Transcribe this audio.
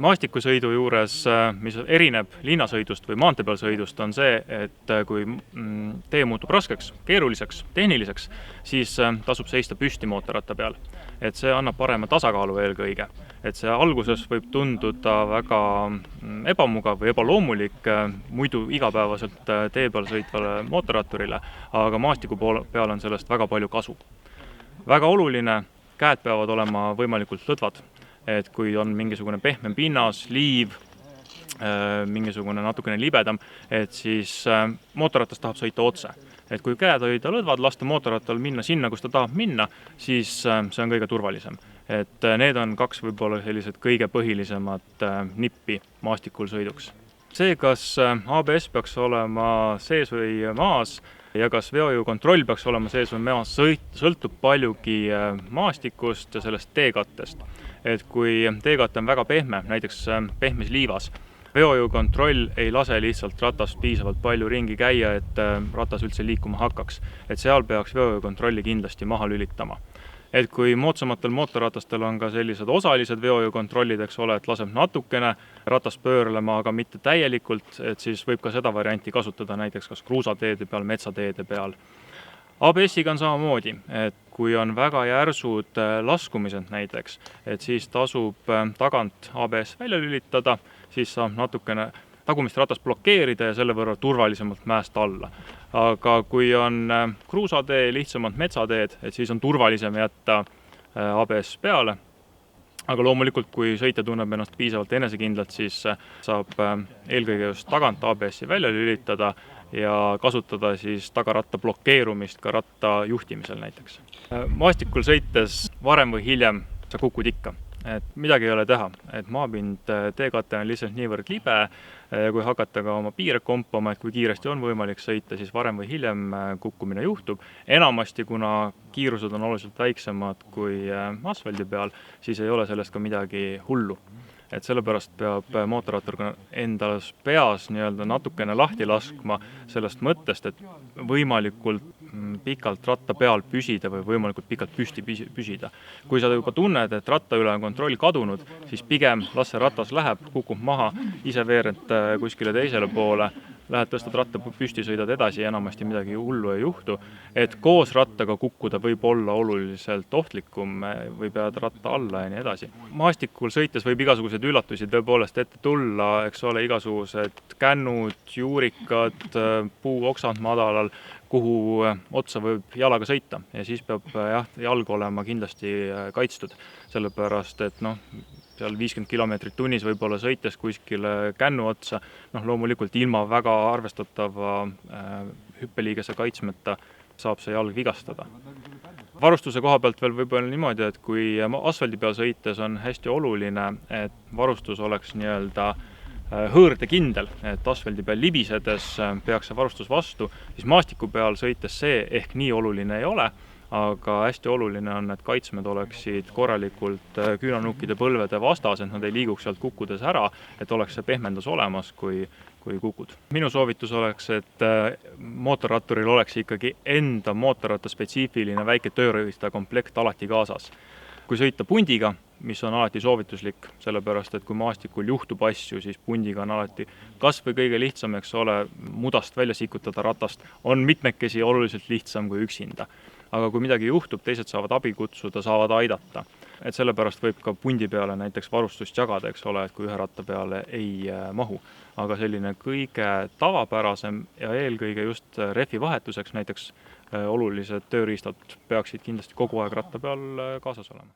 Maastikusõidu juures, mis erineb linnasõidust või maantee peal sõidust, on see, et kui tee muutub raskeks, keeruliseks, tehniliseks, siis tasub seista püsti mootorratta peal. Et see annab parema tasakaalu eelkõige. Et see alguses võib tunduda väga ebamugav või ebaloomulik muidu igapäevaselt tee peal sõitvale mootorratturile, aga maastiku peal on sellest väga palju kasu. Väga oluline, käed peavad olema võimalikult lõdvad. Et kui on mingisugune pehmem pinnas, liiv, mingisugune natukene libedam, et siis mootorratas tahab sõita otse. Et kui käed hoida lõdvad, lasta mootorrattal minna sinna, kus ta tahab minna, siis see on kõige turvalisem. Et need on kaks võib-olla sellised kõige põhilisemad nippi maastikul sõiduks. See, kas ABS peaks olema sees või maas ja kas veojõukontroll peaks olema sees või maas, sõltub paljugi maastikust ja sellest teekattest. Et kui teekatte on väga pehme, näiteks pehmes liivas, veojõukontroll ei lase lihtsalt ratast piisavalt palju ringi käia, et ratas üldse liikuma hakkaks. Et seal peaks veojõukontrolli kindlasti maha lülitama. Et kui moodsamatel mootorratastel on ka sellised osalised veojõukontrollid, eks ole, et laseb natukene ratast pöörlema, aga mitte täielikult, et siis võib ka seda varianti kasutada näiteks kas kruusateede peal, metsateede peal. ABS-iga on samamoodi, et kui on väga järsud laskumised näiteks, et siis tasub tagant ABS välja lülitada, siis saab natukene tagumist ratast blokeerida ja selle võrra turvalisemalt mäest alla. Aga kui on kruusatee, lihtsamad metsateed, et siis on turvalisem jätta ABS peale. Aga loomulikult, kui sõitja tunneb ennast piisavalt enesekindlalt, siis saab eelkõige just tagant ABS-i välja lülitada ja kasutada siis tagaratta blokeerumist ka ratta juhtimisel näiteks. Maastikul sõites varem või hiljem sa kukud ikka. Et midagi ei ole teha, et maapind teekate on lihtsalt niivõrd libe ja kui hakata ka oma piire kompama, et kui kiiresti on võimalik sõita, siis varem või hiljem kukkumine juhtub. Enamasti, kuna kiirused on oluliselt väiksemad kui asfaldi peal, siis ei ole sellest ka midagi hullu. Et sellepärast peab mootorrattur endas peas natukene lahti laskma sellest mõttest, et võimalikult pikalt ratta peal püsida või võimalikult pikalt püsti püsida. Kui sa juba tunned, et ratta üle on kontroll kadunud, siis pigem las see ratas läheb, kukub maha, ise veerend kuskile teisele poole, lähed tõstad ratta püsti, sõidad edasi ja enamasti midagi hullu ei juhtu. Et koos rattaga kukkuda võib olla oluliselt ohtlikum, võib jääda ratta alla ja nii edasi. Maastikul sõites võib igasuguseid üllatusi tõepoolest ette tulla, eks ole, igasugused kännud, juurikad, puuoksad madalal, kuhu otsa võib jalaga sõita ja siis peab jalg olema kindlasti kaitstud, sellepärast et seal 50 kilomeetrit tunnis võib-olla sõites kuskile kännu otsa, loomulikult ilma väga arvestatava hüppeliigese kaitsmeta saab see jalg vigastada. Varustuse koha pealt veel võib-olla niimoodi, et kui asfaldi peal sõites on hästi oluline, et varustus oleks hõõrdekindel, et asfaldi peal libisedes peaks see varustus vastu, siis maastiku peal sõites see ehk nii oluline ei ole, aga hästi oluline on, et kaitsmed oleksid korralikult küünannukkide põlvede vastas, et nad ei liiguks sealt kukkudes ära, et oleks see pehmendus olemas, kui kukud. Minu soovitus oleks, et mootorratturil oleks ikkagi enda mootorratta spetsiifiline väike tööriista komplekt alati kaasas. Kui sõita pundiga, mis on alati soovituslik, sellepärast, et kui maastikul juhtub asju, siis pundiga on alati kas või kõige lihtsam, eks ole, mudast välja sikutada ratast, on mitmekesi oluliselt lihtsam kui üksinda. Aga kui midagi juhtub, teised saavad abi kutsuda, saavad aidata. Et sellepärast võib ka pundi peale näiteks varustust jagada, eks ole, et kui ühe ratta peale ei mahu. Aga selline kõige tavapärasem ja eelkõige just rehvi vahetuseks näiteks olulised tööriistad peaksid kindlasti kogu aeg ratta peal kaasas olema.